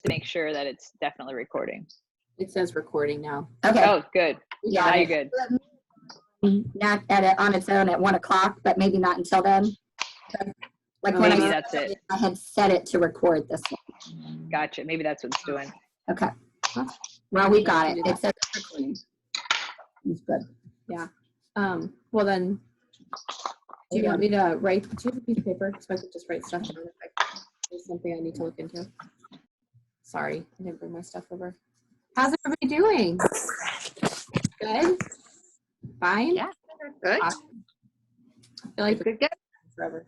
to make sure that it's definitely recording. It says recording now. Okay. Oh, good. Yeah. Now you're good. Not at it on its own at 1 o'clock, but maybe not until then. Like when Maybe that's it. I had set it to record this one. Gotcha. Maybe that's what it's doing. Okay. Well, we got it. It says recording. It's good. Yeah. Well then, do you want me to write? Do you have a piece of paper so I could just write stuff down if there's something I need to look into? Sorry, I didn't bring my stuff over. How's everybody doing? Good? Fine? Yeah, good. Awesome. I feel like Good. forever.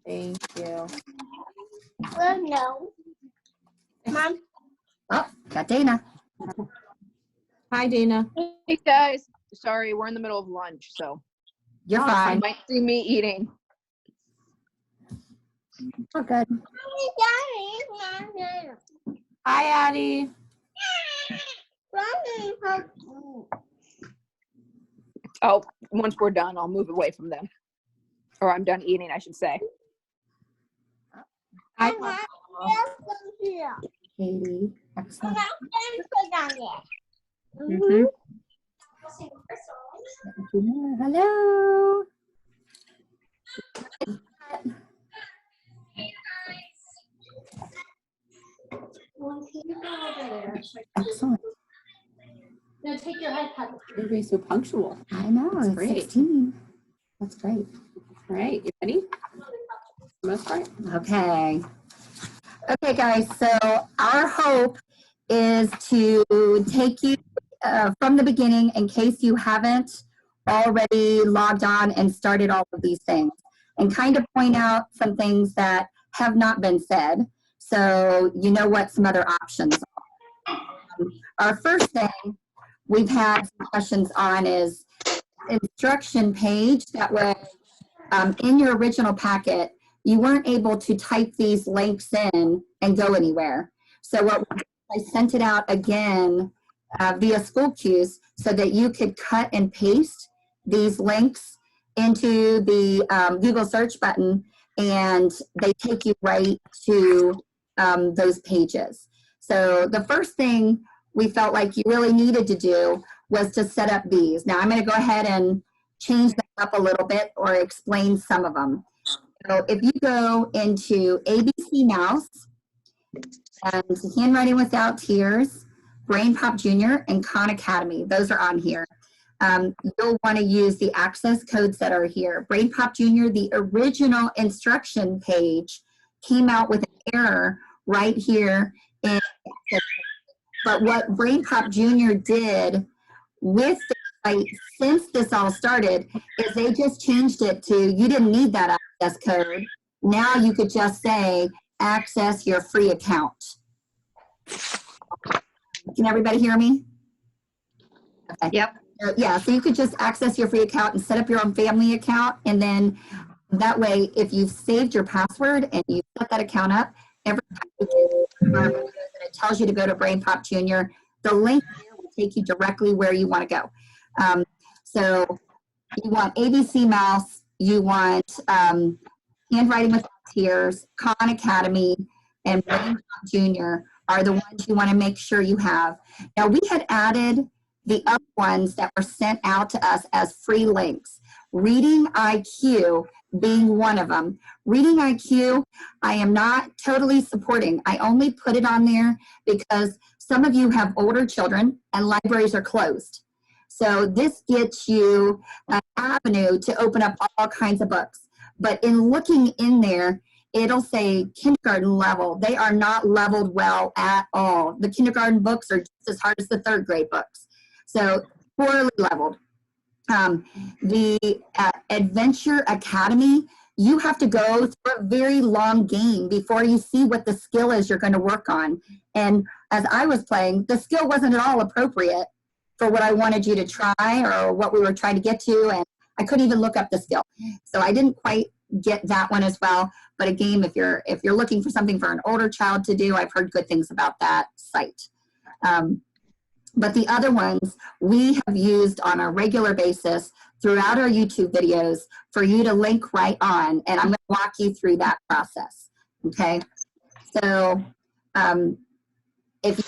Thank you. No. Mom. Oh, got Dana. Hi, Dana. Hey guys, sorry, we're in the middle of lunch, so You're you fine. might see me eating. We're good. Hi, Addie. Oh, once we're done, I'll move away from them. Or I'm done eating, I should say. Hi, Katie. Excellent. Mhm. Hello. Excellent. No, take your iPad. Everybody's so punctual. I know. That's It's great. 16. That's great. All right, you ready? Most part. Okay. Okay, guys. So our hope is to take you from the beginning in case you haven't already logged on and started all of these things, and kind of point out some things that have not been said, so you know what some other options are. Our first thing we've had some questions on is instruction page that was in your original packet. You weren't able to type these links in and go anywhere. So what I sent it out again via school cues so that you could cut and paste these links into the Google search button, and they take you right to those pages. So the first thing we felt like you really needed to do was to set up these. Now I'm going to go ahead and change them up a little bit or explain some of them. So if you go into ABC Mouse and Handwriting Without Tears, Brain Pop Junior, and Khan Academy, those are on here. You'll want to use the access codes that are here. Brain Pop Junior, the original instruction page came out with an error right here. But what Brain Pop Junior did with the site since this all started is they just changed it to, you didn't need that access code. Now you could just say, access your free account. Can everybody hear me? Okay. Yep. Yeah, so you could just access your free account and set up your own family account, and then that way, if you've saved your password and you set that account up, every time you get it tells you to go to Brain Pop Junior, the link here will take you directly where you want to go. So you want ABC Mouse, you want Handwriting Without Tears, Khan Academy, and Brain Pop Junior are the ones you want to make sure you have. Now we had added the other ones that were sent out to us as free links. Reading IQ being one of them. Reading IQ, I am not totally supporting. I only put it on there because some of you have older children and libraries are closed. So this gets you an avenue to open up all kinds of books. But in looking in there, it'll say kindergarten level. They are not leveled well at all. The kindergarten books are just as hard as the third grade books. So poorly leveled. The Adventure Academy, you have to go through a very long game before you see what the skill is you're going to work on. And as I was playing, the skill wasn't at all appropriate for what I wanted you to try or what we were trying to get to, and I couldn't even look up the skill. So I didn't quite get that one as well. But a game, if you're looking for something for an older child to do, I've heard good things about that site. But the other ones we have used on a regular basis throughout our YouTube videos for you to link right on, and I'm going to walk you through that process. Okay, so if you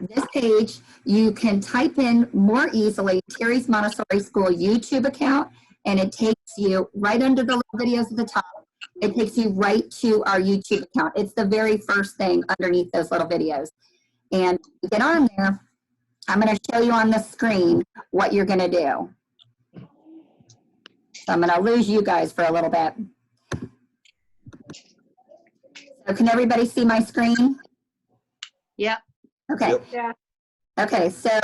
this page, you can type in more easily Terry's Montessori School YouTube account, and it takes you right under the little videos at the top. It takes you right to our YouTube account. It's the very first thing underneath those little videos. And you get on there, I'm going to show you on the screen what you're going to do. So I'm going to lose you guys for a little bit. So can everybody see my screen? Yep. Okay. Yep. Yeah. Okay, so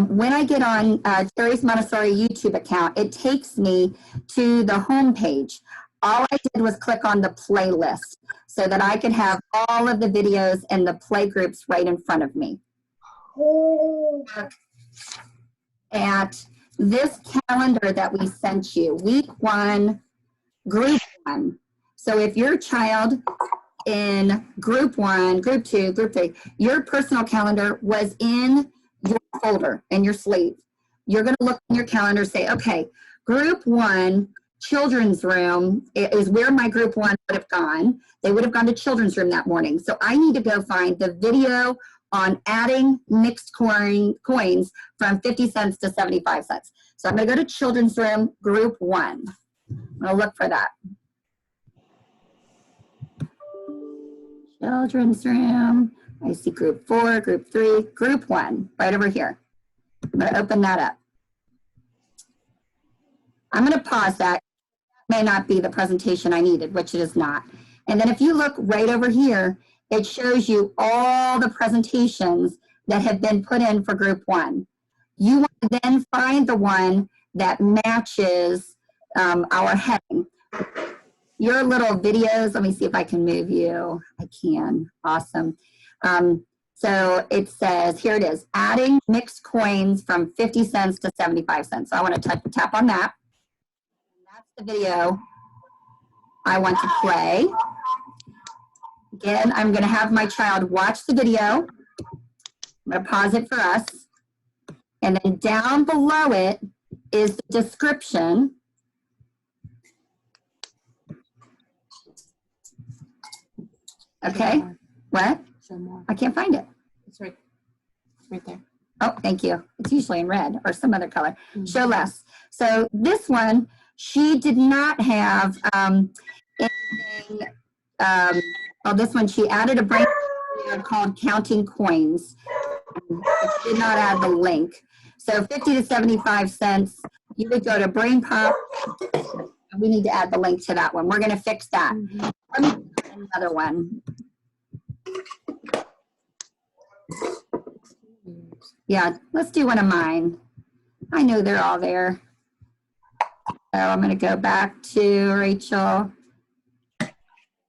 when I get on Terry's Montessori YouTube account, it takes me to the home page. All I did was click on the playlist so that I could have all of the videos and the play groups right in front of me. At this calendar that we sent you, week 1, group 1. So if your child in group 1, group 2, group 3, your personal calendar was in your folder, in your sleeve. You're going to look in your calendar and say, okay, group 1, children's room is where my group 1 would have gone. They would have gone to children's room that morning. So I need to go find the video on adding mixed coins from 50 cents to 75 cents. So I'm going to go to children's room, group 1. I'm going to look for that. Children's room. I see group 4, group 3, group 1, right over here. I'm going to open that up. I'm going to pause that. May not be the presentation I needed, which it is not. And then if you look right over here, it shows you all the presentations that have been put in for group 1. You want to then find the one that matches our heading. Your little videos, let me see if I can move you. I can. Awesome. So it says, here it is, adding mixed coins from 50 cents to 75 cents. So I want to tap on that. That's the video I want to play. Again, I'm going to have my child watch the video. I'm going to pause it for us. And then down below it is the description. Okay, what? Show more. I can't find it. It's right there. Oh, thank you. It's usually in red or some other color. Show less. So this one, she did not have anything. Oh, this one, she added a brain called Counting Coins. But she did not add the link. So 50 to 75 cents, you would go to Brain Pop. We need to add the link to that one. We're going to fix that. Let me do another one. Yeah, let's do one of mine. I know they're all there. So I'm going to go back to Rachel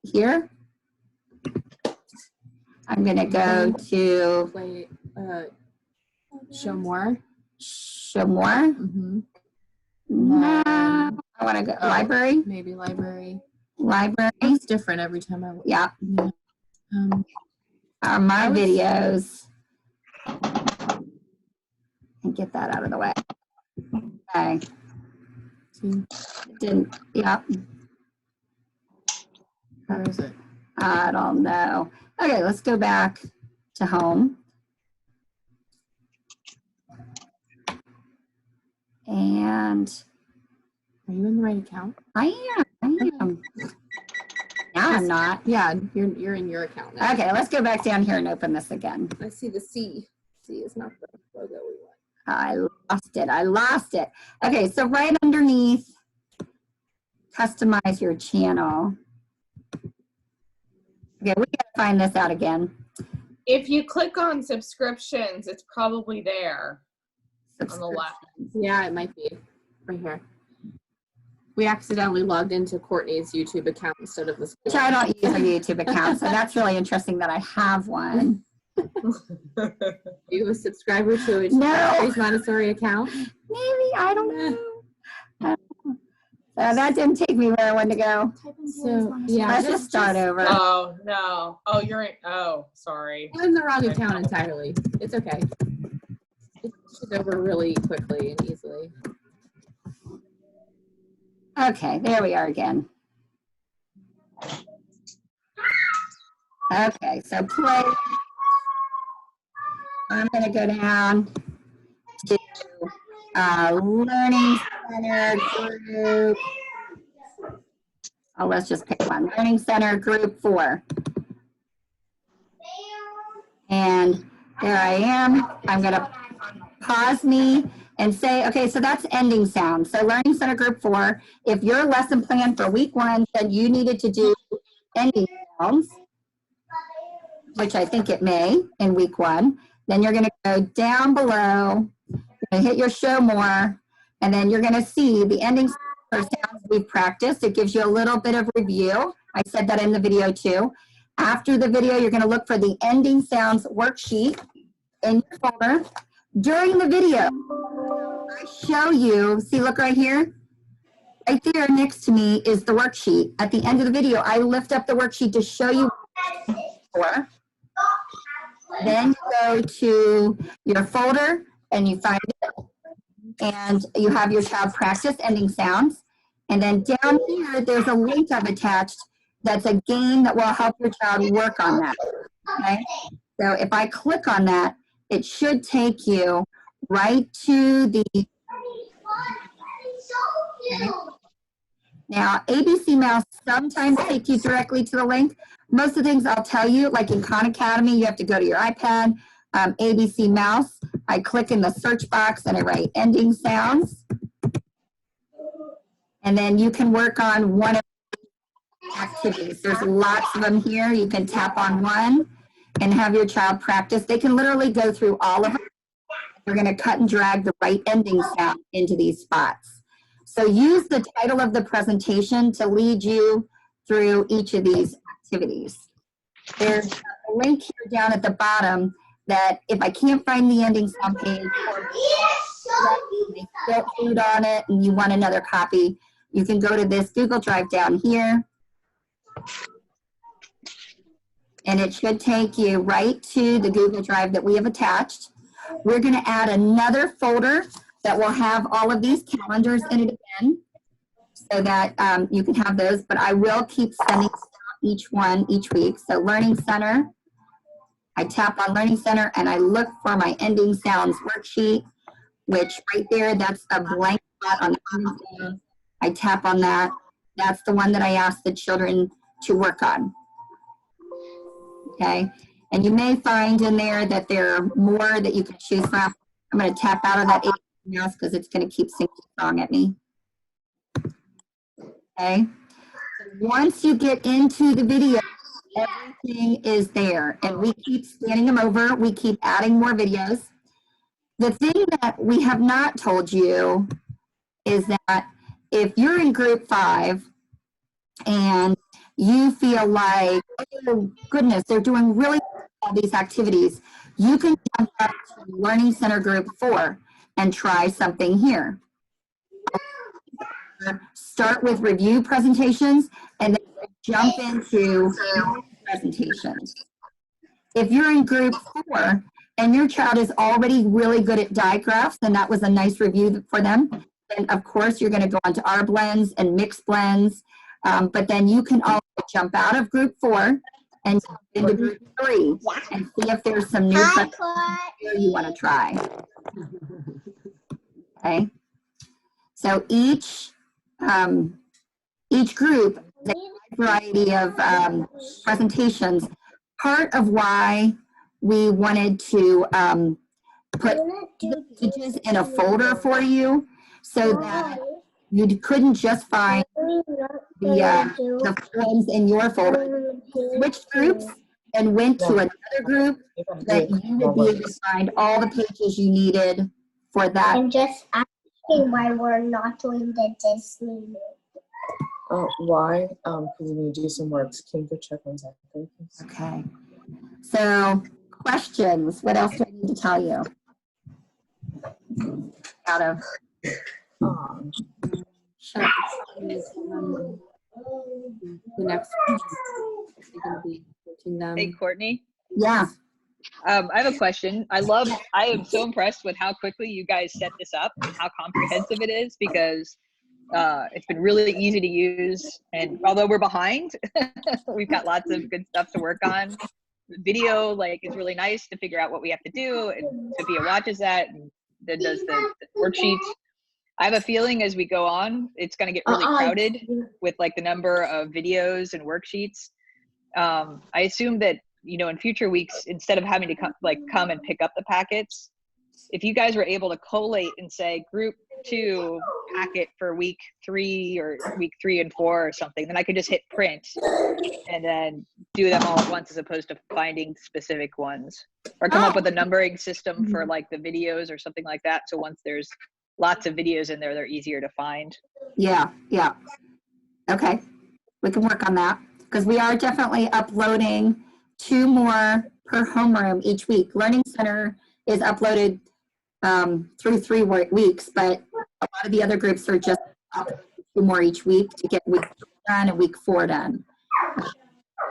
here. I'm going to go to Play, show more. show more. No, I want to go library. Maybe library. Library. It's different every time I look. Yeah. Yeah. My videos. And get that out of the way. Okay. Didn't. Yeah. Where is it? I don't know. Okay, let's go back to home. And Are you in the right account? I am. Now I'm not. Yeah, you're in your account now. Okay, let's go back down here and open this again. I see the C. C is not the logo we want. I lost it. Okay, so right underneath, customize your channel. Okay, we gotta find this out again. If you click on subscriptions, it's probably there on the left. Yeah, it might be right here. We accidentally logged into Courtney's YouTube account instead of this. Which I don't use a YouTube account, so that's really interesting that I have one. You a subscriber to a No. Terry's Montessori account? Maybe, I don't know. That didn't take me where I wanted to go. So yeah, Let's just start over. Oh, no. Oh, you're in. Oh, sorry. I'm in the wrong account entirely. It's okay. It switches over really quickly and easily. Okay, there we are again. Okay, so play. I'm going to go down to Learning Center Group. Oh, let's just pick one. Learning Center Group 4. And there I am. I'm going to pause me and say, okay, so that's ending sound. So Learning Center Group 4, if your lesson plan for week 1 said you needed to do ending sounds, which I think it may in week 1, then you're going to go down below, and hit your show more, and then you're going to see the ending sounds we've practiced. It gives you a little bit of review. I said that in the video too. After the video, you're going to look for the ending sounds worksheet in your folder. During the video, I show you, see, look right here. Right there next to me is the worksheet. At the end of the video, I lift up the worksheet to show you for. Then you go to your folder and you find it. And you have your child practice ending sounds. And then down here, there's a link I've attached that's a game that will help your child work on that. Okay? So if I click on that, it should take you right to the. Okay. Now, ABC Mouse sometimes takes you directly to the link. Most of the things I'll tell you, like in Khan Academy, you have to go to your iPad. ABC Mouse, I click in the search box and I write ending sounds. And then you can work on one of the activities. There's lots of them here. You can tap on one and have your child practice. They can literally go through all of them. We're going to cut and drag the right ending sound into these spots. So use the title of the presentation to lead you through each of these activities. There's a link here down at the bottom that if I can't find the ending sound page or they spilled food on it and you want another copy, you can go to this Google Drive down here. And it should take you right to the Google Drive that we have attached. We're going to add another folder that will have all of these calendars in it again so that you can have those, but I will keep sending each one each week. So Learning Center, I tap on Learning Center and I look for my ending sounds worksheet, which right there, that's a blank spot on the ending sounds. I tap on that. That's the one that I asked the children to work on. Okay, and you may find in there that there are more that you can choose from. I'm going to tap out of that mouse because it's going to keep singing the song at me. Okay, once you get into the video, everything is there, and we keep scanning them over. We keep adding more videos. The thing that we have not told you is that if you're in group 5 and you feel like, oh goodness, they're doing really well all these activities, you can jump up to Learning Center Group 4 and try something here. Start with review presentations and then jump into presentations. If you're in group 4 and your child is already really good at digraphs, then that was a nice review for them, then of course you're going to go on to our blends and mixed blends. But then you can also jump out of group 4 and jump into group 3 and see if there's some new you want to try. Okay. So each group has a variety of presentations. Part of why we wanted to put the pages in a folder for you so that you couldn't just find the ones in your folder. Switched groups and went to another group that you would be able to find all the pages you needed for that. I'm just asking why we're not doing the Disney movie. Oh, why? Because we need to do some work. Can you go check on Zach? Okay. So, questions. What else do I need to tell you? Out of. Shut up. The next one is going to be teaching them. Hey, Courtney. Yeah. I have a question. I am so impressed with how quickly you guys set this up and how comprehensive it is, because It's been really easy to use, and although we're behind, we've got lots of good stuff to work on. Video is really nice to figure out what we have to do, and Sophia watches that and then does the worksheets. I have a feeling as we go on, it's going to get really crowded with the number of videos and worksheets. I assume that, in future weeks, instead of having to come and pick up the packets, if you guys were able to collate and say group 2 packet for week 3 or week 3 and 4 or something, then I could just hit print and then do them all at once, as opposed to finding specific ones, or come up with a numbering system for the videos or something like that. So once there's lots of videos in there, they're easier to find. Yeah. Okay, we can work on that, because we are definitely uploading 2 more per homeroom each week. Learning Center is uploaded through 3 weeks, but a lot of the other groups are just uploading 2 more each week to get week 3 done and week 4 done.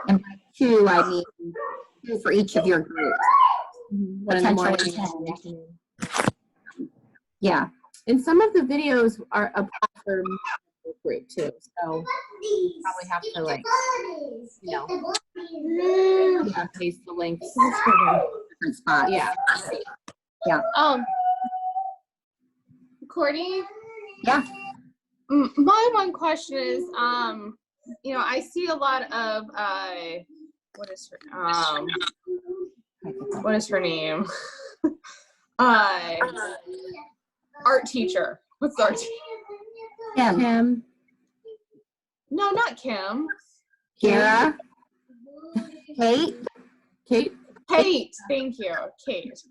And by 2, I mean 2 for each of your groups. Potentially 10. Yeah. And some of the videos are apart from the group too, so you probably have to paste the links. Different spots. Yeah. Courtney? Yeah. My one question is, I see a lot of, what is her name? Art teacher. What's the art teacher? Kim. No, not Kim. Kara. Kate. Kate. Thank you, Kate.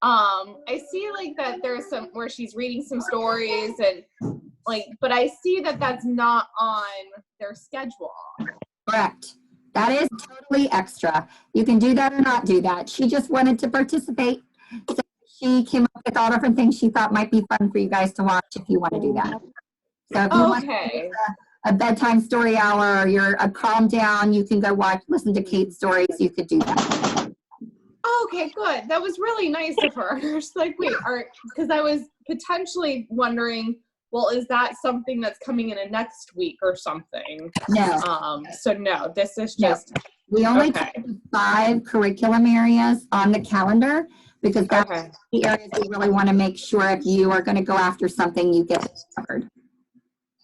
I see that there's some where she's reading some stories and but I see that that's not on their schedule. Correct. That is totally extra. You can do that or not do that. She just wanted to participate. So she came up with all different things she thought might be fun for you guys to watch if you want to do that. So if you want to do a bedtime story hour, or you're a calm down, you can go listen to Kate's stories. You could do that. Okay, good. That was really nice of her. Just wait, because I was potentially wondering, well, is that something that's coming in a next week or something? No. So no, this is just. We only took 5 curriculum areas on the calendar, because that's the areas we really want to make sure if you are going to go after something, you get it covered.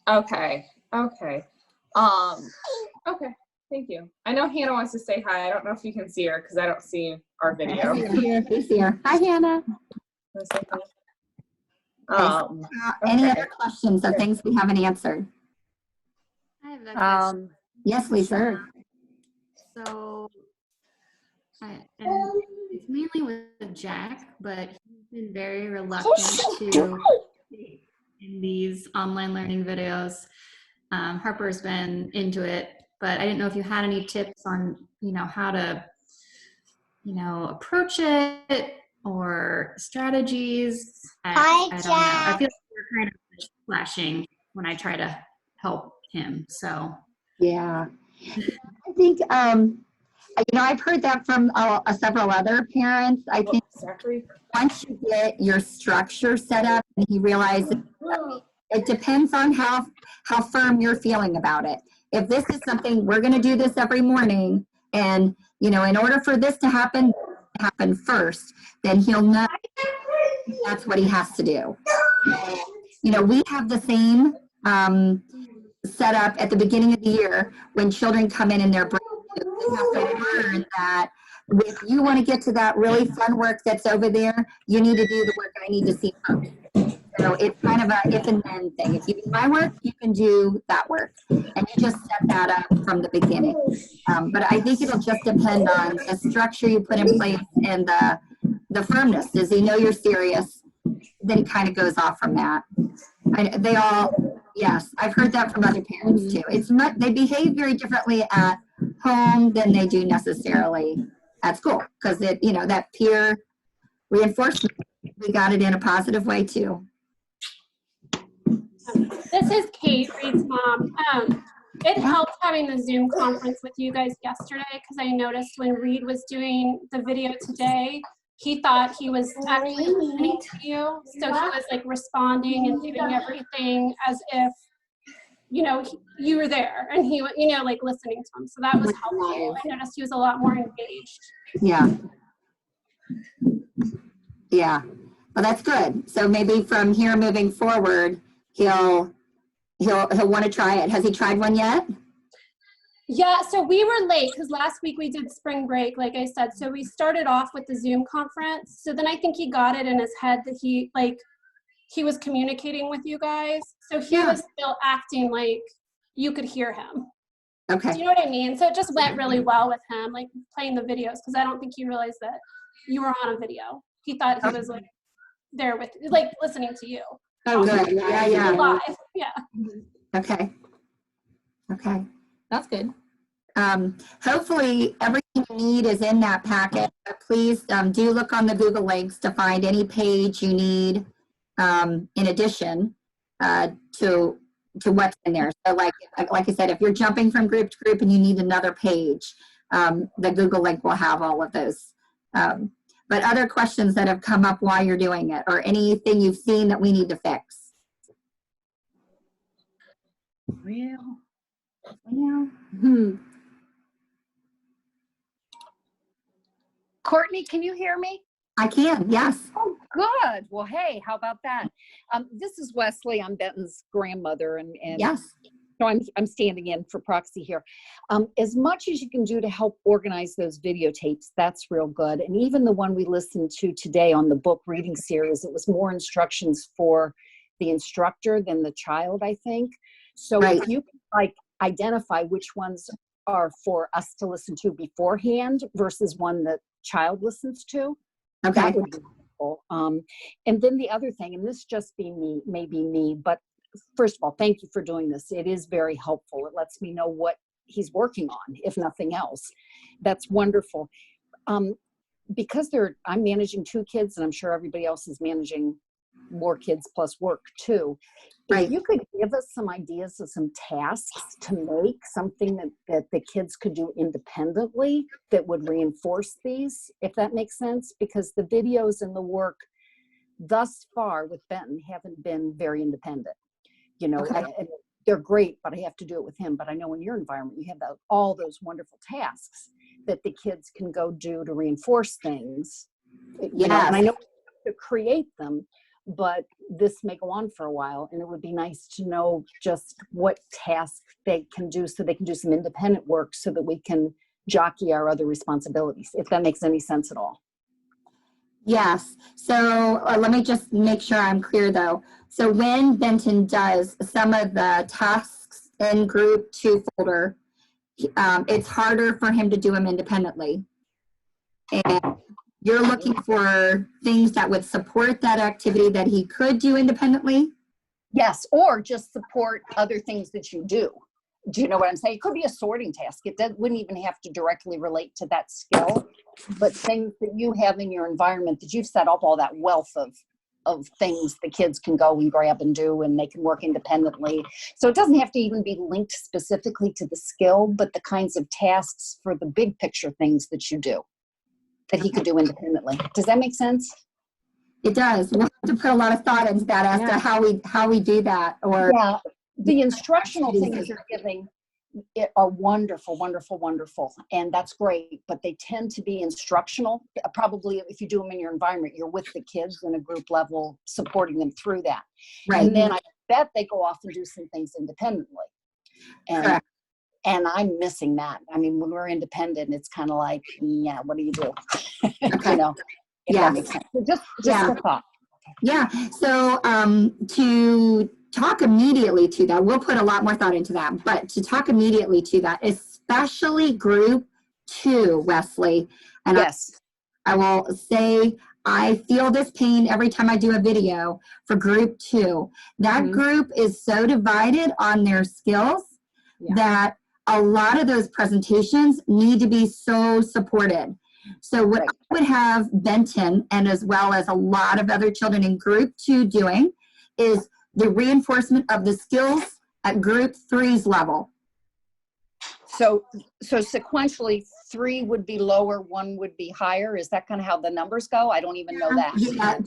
Okay. Thank you. I know Hannah wants to say hi. I don't know if you can see her because I don't see our video. He's here. Hi, Hannah. Any other questions of things we haven't answered? I have a question. Yes, Lisa. So, and it's mainly with Jack, but he's been very reluctant to in these online learning videos. Harper's been into it, but I didn't know if you had any tips on, how to, approach it, or strategies. I don't know. I feel like we're kind of flashing when I try to help him. So yeah, I think I've heard that from several other parents. I think once you get your structure set up and he realizes it depends on how firm you're feeling about it. If this is something we're going to do this every morning, and in order for this to happen first, then he'll know that's what he has to do. We have the same setup at the beginning of the year when children come in and they're brand new. They have to learn that if you want to get to that really fun work that's over there, you need to do the work I need to see first. So it's kind of a if and then thing. If you do my work, you can do that work. And you just set that up from the beginning. But I think it'll just depend on the structure you put in place and the firmness. Does he know you're serious? Then he kind of goes off from that. Yes, I've heard that from other parents too. They behave very differently at home than they do necessarily at school, because that peer reinforcement, we got it in a positive way too. This is Kate, Reed's mom. It helped having the Zoom conference with you guys yesterday, because I noticed when Reed was doing the video today, he thought he was actually listening to you. So he was responding and doing everything as if you were there and he, like listening to him. So that was helpful. I noticed he was a lot more engaged. Yeah. Yeah. Well, that's good. So maybe from here moving forward, he'll want to try it. Has he tried one yet? Yeah, so we were late because last week we did spring break, like I said. So we started off with the Zoom conference. So then I think he got it in his head that he was communicating with you guys. So he was still acting like you could hear him. Okay. Do you know what I mean? So it just went really well with him, like playing the videos, because I don't think he realized that you were on a video. He thought he was like there with, like listening to you. Oh, good. Yeah. Live. Yeah. Okay. Okay. That's good. Hopefully everything you need is in that packet. But please do look on the Google links to find any page you need in addition to what's in there. So like I said, if you're jumping from group to group and you need another page, the Google link will have all of those. But other questions that have come up while you're doing it, or anything you've seen that we need to fix? Courtney, can you hear me? I can, yes. Oh, good. Well, hey, how about that? This is Wesley. I'm Benton's grandmother, and Yes. so I'm standing in for proxy here. As much as you can do to help organize those videotapes, that's real good. And even the one we listened to today on the book reading series, it was more instructions for the instructor than the child, I think. So if you can like identify which ones are for us to listen to beforehand versus one that child listens to, that would be helpful. And then the other thing, and this just may be me, but first of all, thank you for doing this. It is very helpful. It lets me know what he's working on, if nothing else. That's wonderful. Because I'm managing 2 kids, and I'm sure everybody else is managing more kids plus work too. If you could give us some ideas of some tasks to make, something that the kids could do independently that would reinforce these, if that makes sense, because the videos and the work thus far with Benton haven't been very independent. They're great, but I have to do it with him. But I know in your environment, you have all those wonderful tasks that the kids can go do to reinforce things. And I know to create them, but this may go on for a while, and it would be nice to know just what tasks they can do so they can do some independent work so that we can jockey our other responsibilities, if that makes any sense at all. Yes. So let me just make sure I'm clear though. So when Benton does some of the tasks in group 2 folder, it's harder for him to do them independently. And you're looking for things that would support that activity that he could do independently? Yes, or just support other things that you do. Do you know what I'm saying? It could be a sorting task. It wouldn't even have to directly relate to that skill, but things that you have in your environment that you've set up all that wealth of things the kids can go and grab and do, and they can work independently. So it doesn't have to even be linked specifically to the skill, but the kinds of tasks for the big picture things that you do that he could do independently. Does that make sense? It does. We'll have to put a lot of thought into that as to how we do that. Or the instructional things you're giving are wonderful, wonderful, wonderful. And that's great, but they tend to be instructional. Probably if you do them in your environment, you're with the kids in a group level, supporting them through that. Right. And then I bet they go off and do some things independently. And I'm missing that. I mean, when we're independent, it's kind of like, what do you do? That makes sense. So just a thought. Yeah. So to talk immediately to that, we'll put a lot more thought into that, but to talk immediately to that, especially group 2, Wesley, and I will say, I feel this pain every time I do a video for group 2. That group is so divided on their skills that a lot of those presentations need to be so supported. So what I would have Benton, and as well as a lot of other children in group 2 doing, is the reinforcement of the skills at group 3's level. So sequentially, 3 would be lower, 1 would be higher. Is that kind of how the numbers go? I don't even know that. Yeah,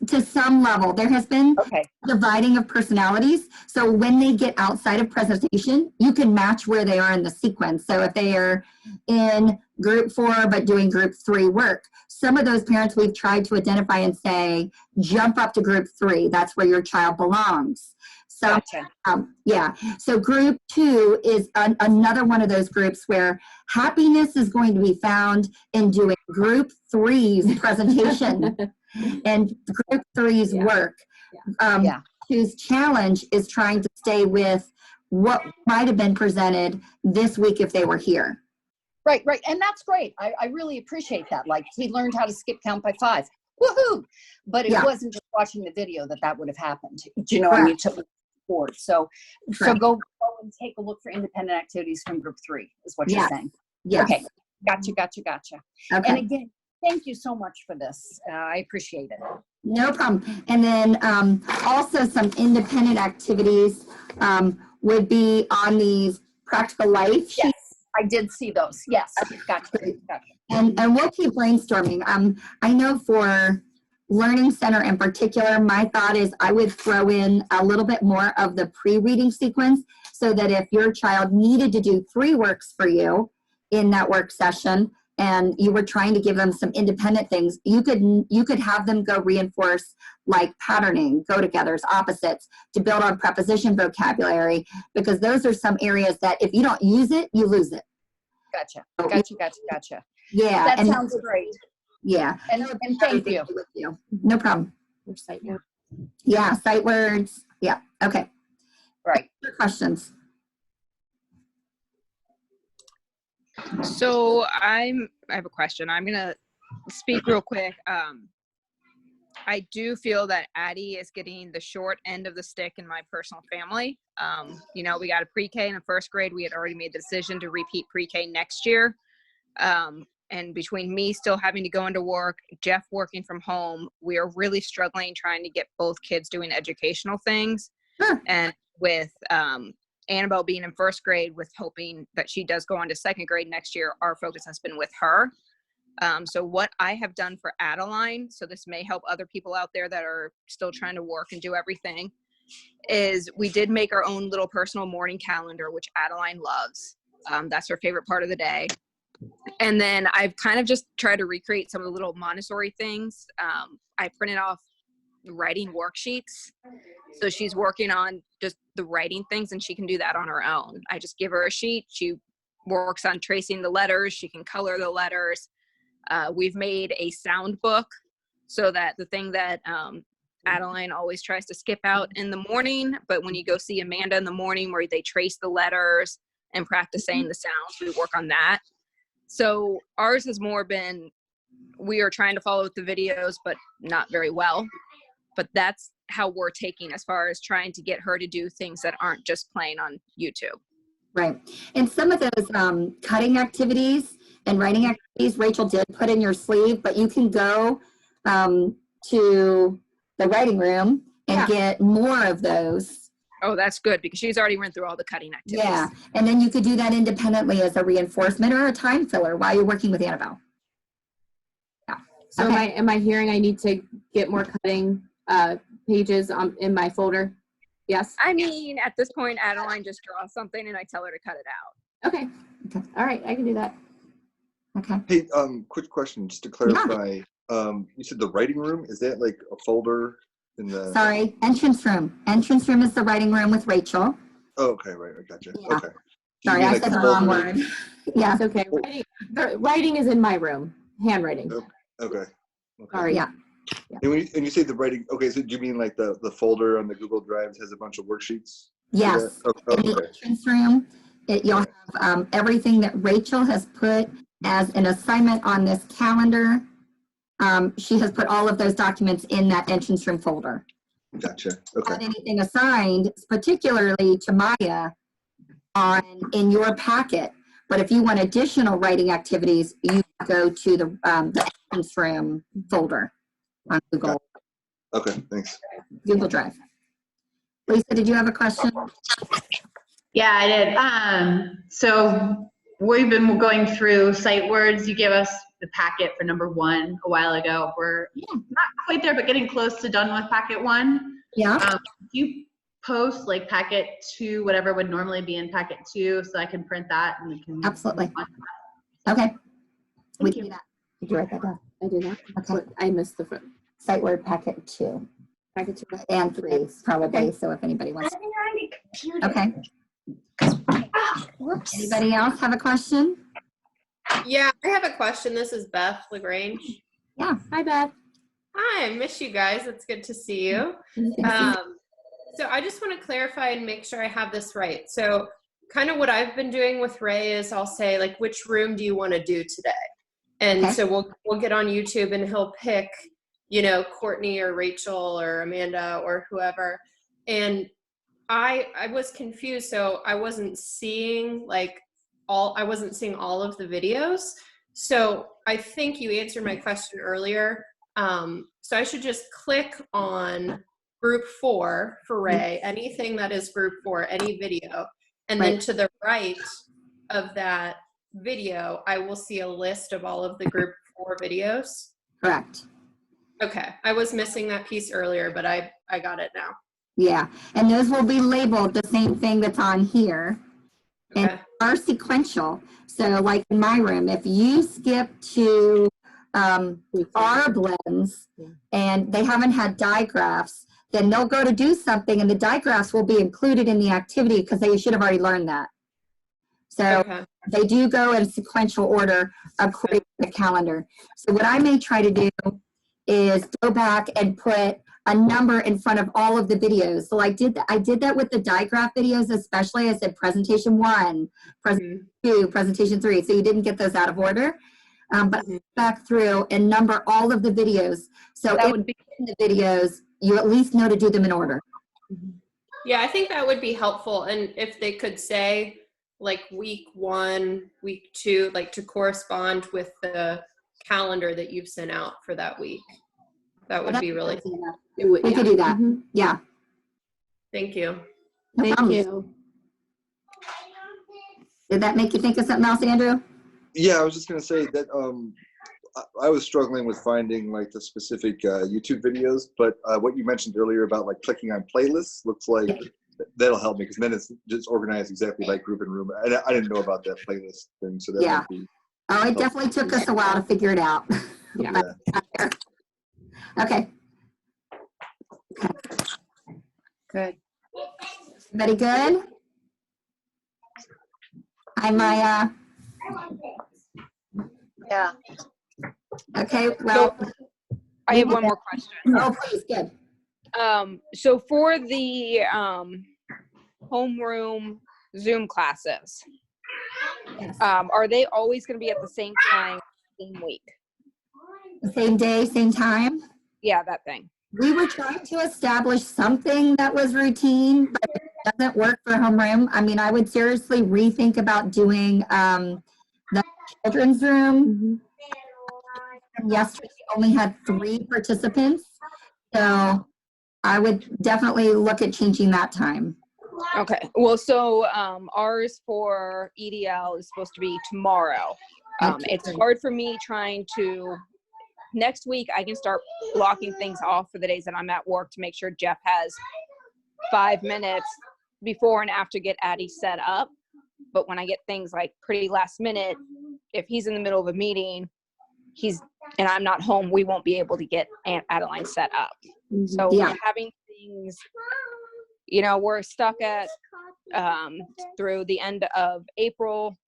to some level. There has been Okay. dividing of personalities. So when they get outside of presentation, you can match where they are in the sequence. So if they are in group 4 but doing group 3 work, some of those parents we've tried to identify and say, jump up to group 3. That's where your child belongs. So, Gotcha. yeah. So group 2 is another one of those groups where happiness is going to be found in doing group 3's presentation and group 3's work. Whose challenge is trying to stay with what might have been presented this week if they were here. Right. And that's great. I really appreciate that. Like, he learned how to skip count by 5. Woohoo! But it wasn't just watching the video that would have happened. Do you know what I mean? To move forward. So go and take a look for independent activities from group 3 is what you're saying. Yes. Okay. Gotcha. Okay. And again, thank you so much for this. I appreciate it. No problem. And then also some independent activities would be on these practical life sheets. Yes, I did see those. Yes, gotcha. And we'll keep brainstorming. I know for Learning Center in particular, my thought is I would throw in a little bit more of the pre-reading sequence so that if your child needed to do 3 works for you in that work session and you were trying to give them some independent things, you could have them go reinforce like patterning, go-togethers, opposites, to build on preposition vocabulary, because those are some areas that if you don't use it, you lose it. Gotcha. Yeah. That sounds great. Yeah. And thank you. No problem. Sight words. Yeah, sight words. Yeah. Okay. Right. Questions? So I have a question. I'm gonna speak real quick. I do feel that Addie is getting the short end of the stick in my personal family. We got a pre-K and a first grade. We had already made the decision to repeat pre-K next year. And between me still having to go into work, Jeff working from home, we are really struggling trying to get both kids doing educational things. And with Annabelle being in first grade, with hoping that she does go on to second grade next year, our focus has been with her. So what I have done for Adeline, so this may help other people out there that are still trying to work and do everything, is we did make our own little personal morning calendar, which Adeline loves. That's her favorite part of the day. And then I've kind of just tried to recreate some of the little Montessori things. I printed off writing worksheets. So she's working on just the writing things, and she can do that on her own. I just give her a sheet. She works on tracing the letters. She can color the letters. We've made a sound book so that the thing that Adeline always tries to skip out in the morning, but when you go see Amanda in the morning where they trace the letters and practice saying the sounds, we work on that. So ours has more been, we are trying to follow with the videos, but not very well. But that's how we're taking as far as trying to get her to do things that aren't just playing on YouTube. Right. And some of those cutting activities and writing activities, Rachel did put in your sleeve, but you can go to the writing room and get more of those. Oh, that's good, because she's already went through all the cutting activities. Yeah. And then you could do that independently as a reinforcement or a time filler while you're working with Annabelle. Yeah. So am I hearing I need to get more cutting pages in my folder? Yes? I mean, at this point, Adeline just draws something and I tell her to cut it out. Okay. All right, I can do that. Okay. Hey, quick question, just to clarify. You said the writing room, is that like a folder in the? Sorry, entrance room. Entrance room is the writing room with Rachel. Oh, okay, right, I gotcha. Yeah. Okay. Sorry, I said the wrong word. Yeah. It's okay. Writing is in my room. Handwriting. Okay. Sorry. Yeah. And you say the writing, okay, so do you mean like the folder on the Google Drives has a bunch of worksheets? Yes. In the entrance room, you'll have everything that Rachel has put as an assignment on this calendar. She has put all of those documents in that entrance room folder. Gotcha. Okay. Not anything assigned, particularly to Maya, in your packet. But if you want additional writing activities, you go to the entrance room folder on Google. Okay, thanks. Google Drive. Lisa, did you have a question? Yeah, I did. So we've been going through sight words. You gave us the packet for number 1 a while ago. We're not quite there, but getting close to done with packet 1. Yeah. You post like packet 2, whatever would normally be in packet 2, so I can print that and we can. Absolutely. Okay. We can do that. Did you write that down? I did not. Okay. I missed the front. Sight word packet 2. Packet 2. And 3 probably, Okay. so if anybody wants. on the computer. Okay. Whoops. Anybody else have a question? Yeah, I have a question. This is Beth LaGrange. Yeah. Hi, Beth. Hi, I miss you guys. It's good to see you. So I just want to clarify and make sure I have this right. So kind of what I've been doing with Ray is I'll say like, which room do you want to do today? And Okay. so we'll get on YouTube and he'll pick, you know, Courtney or Rachel or Amanda or whoever. And I was confused. So I wasn't seeing all of the videos. So I think you answered my question earlier. So I should just click on group 4 for Ray, anything that is group 4, any video. And then to the right of that video, I will see a list of all of the group 4 videos. Correct. Okay. I was missing that piece earlier, but I got it now. Yeah. And those will be labeled the same thing that's on here. And Okay. are sequential. So like in my room, if you skip to our blends and they haven't had digraphs, then they'll go to do something and the digraphs will be included in the activity because they should have already learned that. So they do go in sequential order according to the calendar. So what I may try to do is go back and put a number in front of all of the videos. So I did that with the digraph videos, especially. I said presentation 1, presentation 2, presentation 3. So you didn't get those out of order. But I went back through and number all of the videos. So That if would be in the videos, you at least know to do them in order. Yeah, I think that would be helpful. And if they could say like week 1, week 2, like to correspond with the calendar that you've sent out for that week. That would be really We could do that. Yeah. Thank you. No Thank problem. you. Did that make you think of something else, Andrew? Yeah, I was just gonna say that I was struggling with finding like the specific YouTube videos, but what you mentioned earlier about like clicking on playlists looks like that'll help me because then it's just organized exactly like group and room. I didn't know about that playlist thing, so that might be. Oh, it definitely took us a while to figure it out. Yeah. Okay. Good. Everybody good? Hi, Maya. Yeah. Okay, well. I have one more question. Oh, please, good. So for the homeroom Zoom classes, are they always going to be at the same time, same week? Same day, same time? Yeah, that thing. We were trying to establish something that was routine, but it doesn't work for homeroom. I mean, I would seriously rethink about doing the children's room. Yesterday, we only had 3 participants, so I would definitely look at changing that time. Okay. Well, so ours for EDL is supposed to be tomorrow. It's hard for me trying to. Next week, I can start blocking things off for the days that I'm at work to make sure Jeff has 5 minutes before and after get Addie set up. But when I get things like pretty last minute, if he's in the middle of a meeting, and I'm not home, we won't be able to get Aunt Adeline set up. So having things, we're stuck at through the end of April.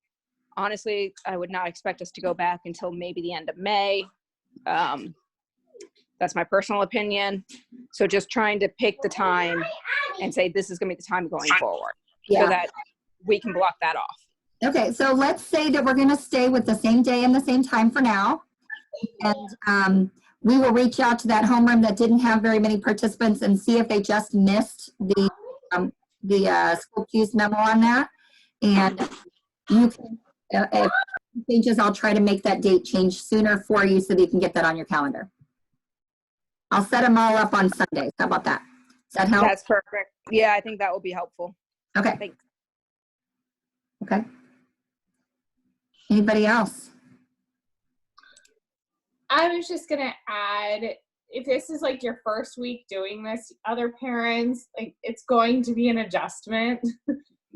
Honestly, I would not expect us to go back until maybe the end of May. That's my personal opinion. So just trying to pick the time and say this is going to be the time going forward so that we can block that off. Okay, so let's say that we're going to stay with the same day and the same time for now. And we will reach out to that homeroom that didn't have very many participants and see if they just missed the school cues memo on that. And you can, if changes, I'll try to make that date change sooner for you so that you can get that on your calendar. I'll set them all up on Sundays. How about that? Does that help? That's perfect. Yeah, I think that will be helpful. Okay. Thanks. Okay. Anybody else? I was just gonna add, if this is like your first week doing this, other parents, like it's going to be an adjustment,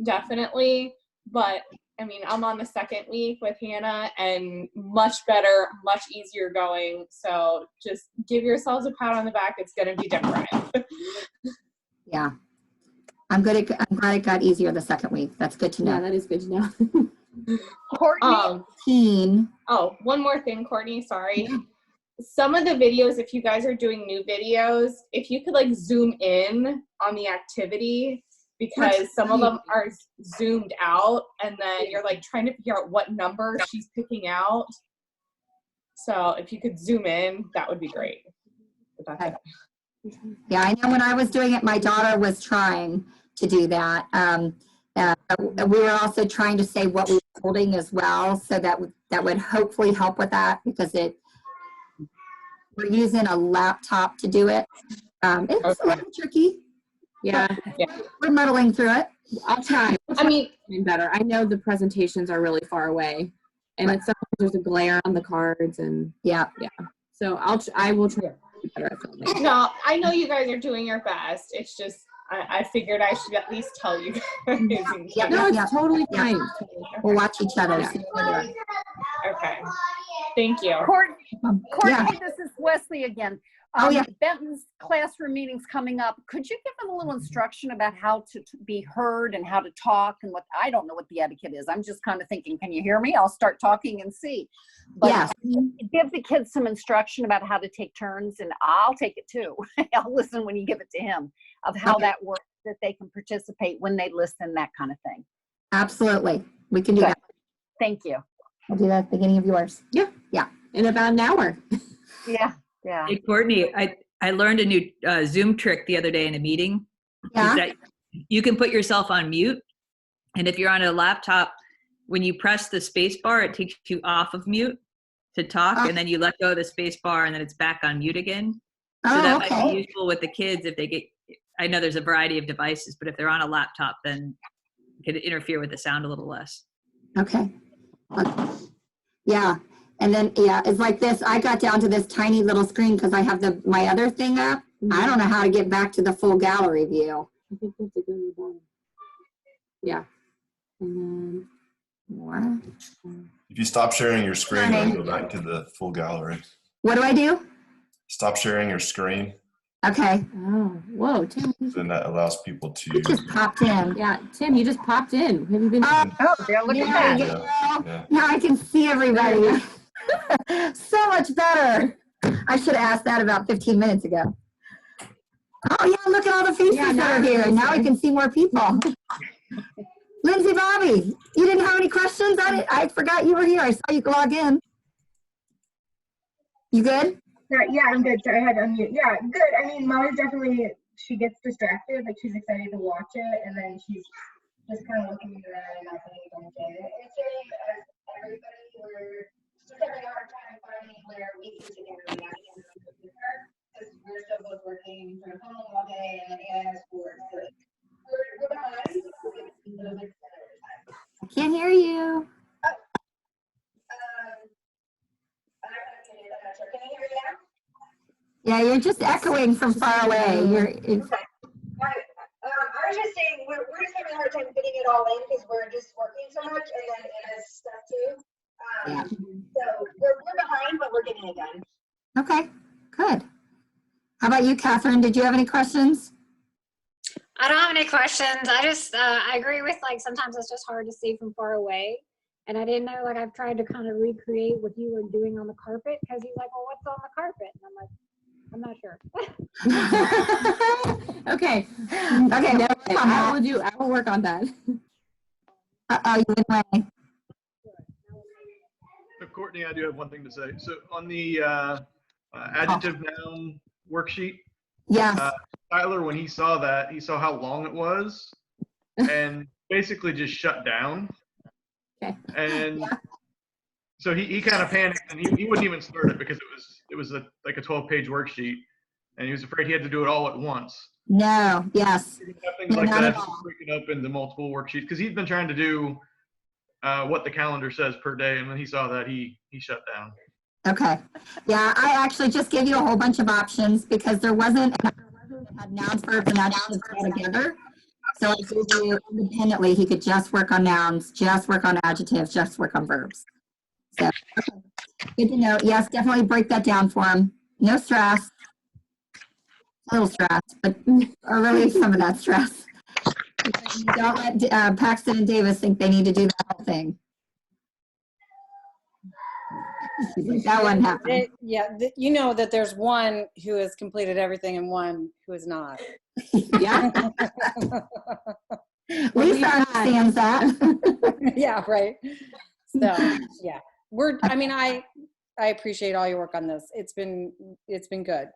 definitely. But I mean, I'm on the second week with Hannah and much better, much easier going. So just give yourselves a pat on the back. It's gonna be different. Yeah. I'm glad it got easier the second week. That's good to know. Yeah, that is good to know. Courtney. Oh, one more thing, Courtney, sorry. Yeah. Some of the videos, if you guys are doing new videos, if you could like zoom in on the activity, because some of them are zoomed out and then you're like trying to figure out what number she's picking out. So if you could zoom in, that would be great. But that's it. Yeah, I know when I was doing it, my daughter was trying to do that. We were also trying to say what we were holding as well, so that would hopefully help with that, because we're using a laptop to do it. It's a little tricky. Yeah. We're muddling through it. I'll try. I mean, better. I know the presentations are really far away, and it's sometimes there's a glare on the cards, and yeah. So I will try to be better at filming. No, I know you guys are doing your best. It's just I figured I should at least tell you guys. No, it's totally fine. We'll watch each other. Okay. Thank you. Courtney, this is Wesley again. Benton's classroom meeting's coming up. Could you give them a little instruction about how to be heard and how to talk and what, I don't know what the etiquette is. I'm just kind of thinking, can you hear me? I'll start talking and see. But give the kids some instruction about how to take turns, and I'll take it too. I'll listen when you give it to him, of how that works, that they can participate when they listen, that kind of thing. Absolutely. We can do that. Thank you. I'll do that at the beginning of yours. Yeah. In about an hour. Yeah. Hey, Courtney, I learned a new Zoom trick the other day in a meeting. Yeah. Is that you can put yourself on mute. And if you're on a laptop, when you press the space bar, it takes you off of mute to talk. And then you let go of the space bar and then it's back on mute again. So that might be useful with the kids if they get, I know there's a variety of devices, but if they're on a laptop, then it could interfere with the sound a little less. Okay. Yeah. And then, it's like this. I got down to this tiny little screen because I have my other thing up. I don't know how to get back to the full gallery view. I think we have to go to the bottom. Yeah. And then more. If you stop sharing your screen, then go back to the full gallery. What do I do? Stop sharing your screen. Okay. Oh, whoa, Tim. Then that allows people to. It just popped in. Yeah, Tim, you just popped in. Have you been? Look at that. Yeah. Now I can see everybody. So much better. I should have asked that about 15 minutes ago. Oh yeah, look at all the faces that are here. Now I can see more people. Lindsay, Bobby, you didn't have any questions? I forgot you were here. I saw you log in. You good? Yeah, I'm good. Sorry, I had to unmute. Yeah, good. I mean, Mom is definitely, she gets distracted. Like, she's excited to watch it, and then she's just kind of looking around and not paying attention. And same as everybody, we're just having a hard time finding where we can sit together because we're still both working from home all day, and then Anna has school. So we're behind. I can't hear you. Can you hear me now? Yeah, you're just echoing from far away. Okay. I was just saying we're just having a hard time fitting it all in because we're just working so much, and then Anna's stuff too. So we're behind, but we're getting it done. Okay, good. How about you, Catherine? Did you have any questions? I don't have any questions. I just, I agree with, like, sometimes it's just hard to see from far away. And I didn't know, like, I've tried to kind of recreate what you were doing on the carpet, because he's like, well, what's on the carpet? And I'm like, I'm not sure. Okay. Okay. No, I will work on that. You went away. So Courtney, I do have one thing to say. So on the adjective noun worksheet, Tyler, when he saw that, he saw how long it was and basically just shut down. Okay. And so he kind of panicked, and he wouldn't even start it because it was like a 12-page worksheet, and he was afraid he had to do it all at once. No, yes. Things like that, breaking up into multiple worksheets, because he's been trying to do what the calendar says per day, and when he saw that, he shut down. Okay. Yeah, I actually just gave you a whole bunch of options because there wasn't had nouns, verbs, and adjectives all together. So I gave you independently, he could just work on nouns, just work on adjectives, just work on verbs. So okay. Good to know. Yes, definitely break that down for him. No stress. A little stress, but or relieve some of that stress. Don't let Paxton and Davis think they need to do that whole thing. That wouldn't happen. You know that there's one who has completed everything and one who has not. Yeah. Lisa understands that. Yeah, right. So yeah, I appreciate all your work on this. It's been good.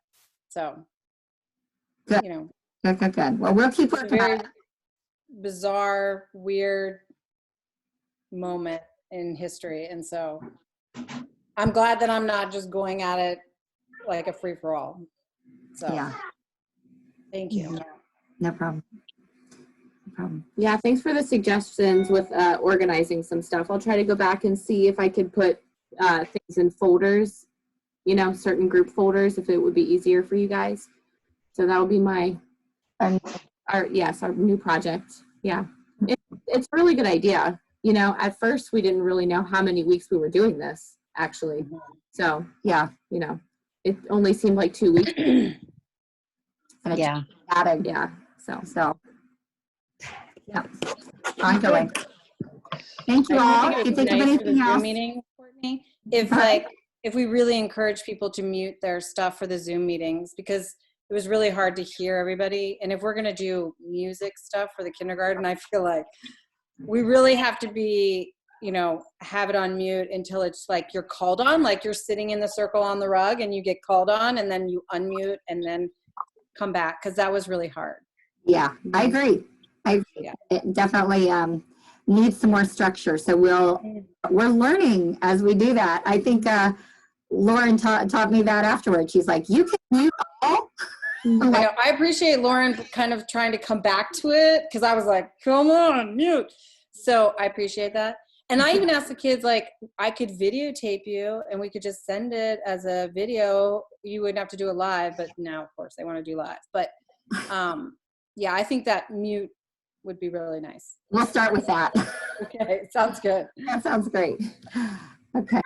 So good. You know. Good. Well, we'll keep working on it. Bizarre, weird moment in history, and so I'm glad that I'm not just going at it like a free for all. So yeah. Thank you. Yeah. No problem. No problem. Yeah, thanks for the suggestions with organizing some stuff. I'll try to go back and see if I could put things in folders, certain group folders, if it would be easier for you guys. So that would be our new project. Yeah, it's a really good idea. At first we didn't really know how many weeks we were doing this actually. So yeah, it only seemed like 2 weeks. Yeah. Yeah. So yeah. Ongoing. Thank you all. If you think of anything else. Meeting, Courtney, if we really encourage people to mute their stuff for the Zoom meetings, because it was really hard to hear everybody. And if we're going to do music stuff for the kindergarten, I feel like we really have to be, have it on mute until it's like you're called on, like you're sitting in the circle on the rug and you get called on and then you unmute and then come back. Cause that was really hard. Yeah, I agree. Yeah. It definitely needs some more structure. So we're learning as we do that. I think Lauren taught me that afterwards. She's like, you can mute all. I appreciate Lauren kind of trying to come back to it because I was like, come on, mute. So I appreciate that. And I even asked the kids, like, I could videotape you and we could just send it as a video. You wouldn't have to do it live, but now, of course, they want to do live. But yeah, I think that mute would be really nice. We'll start with that. Okay, sounds good. That sounds great. Okay.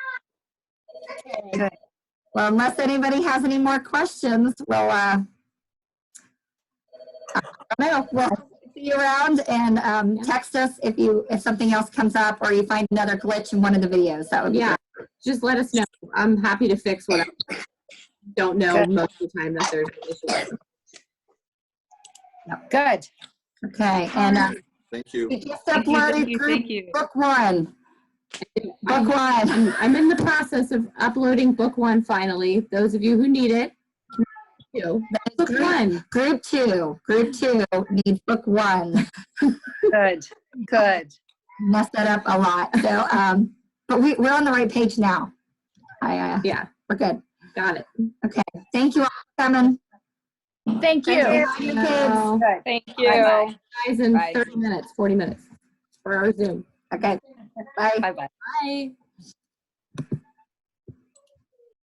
Good. Well, unless anybody has any more questions, we'll see you around and text us if something else comes up or you find another glitch in one of the videos. That would be great. Just let us know. I'm happy to fix what I don't know most of the time that there's an issue. Yep. Good. Okay, and thank you. We just uploaded group book one. Book one. I'm in the process of uploading book one finally. Those of you who need it. Book one. Group two needs book one. Good. Messed that up a lot. So, but we're on the right page now. Yeah, we're good. Got it. Okay. Thank you all for coming. Thank you. Thank you, kids. Thank you. Bye-bye. Guys, in Bye. 30 minutes, 40 minutes for our Zoom. Okay. Bye. Bye-bye. Bye.